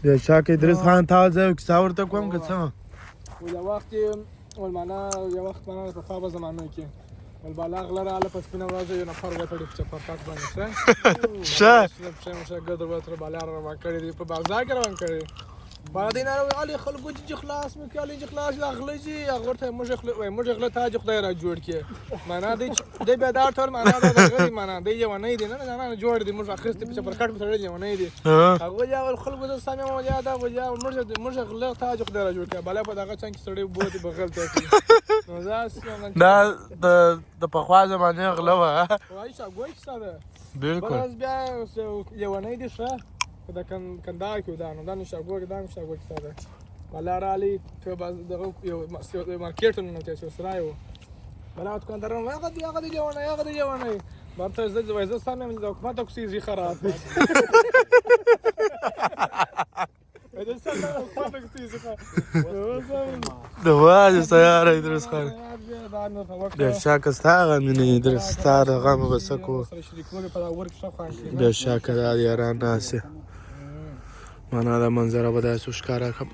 بیا شاک ادریس خان تازه او کیسه ورته کوم که څه یو وخت ولمانه یو وخت منه په خوابه زمانو کې ولبالا غله راغله په سپینه ورځ یو نفر وتړي په چپرکټ باندې ښه ښه ګدر وتر بالا روان کړی دی په بازار کې روان کړی بعد نه علي خلکو چې خلاص مې کړي چې خلاص اغله چې هغه ته موږ غله ته خدای را جوړ کړي معنا دی د به دا ټول معنا دا غلی معنا دی یو نه دی نه جوړ دی موږ اخرست په چپرکټ په تړل یو نه دی هغه یا خلکو د سامي مو یاد او یا موږ غله ته خدای را جوړ کړي بالا په دغه څنګه سړی بوت بغل ته نو دا د پخوا زمانه غله وه وای څنګه ساده بالکل بس بیا یو نه دی ښه دا کندهار کې ودانو دا نشاګور کې دا نشاګور کې ساده بالا رالی ته باز دغه یو مارکیټ نه ته څه سره یو بالا دکاندارانو هغه دی جوانه برته زه سامي د حکومت اکسیزي خراب دي د واجه سیاره ادریس خان بیا شاک ستا غمینه ادریس ستا د غم به څه کوو بیا شاکه دا د یاران ناستې معنا دا منظره به داسې ښکاره کړم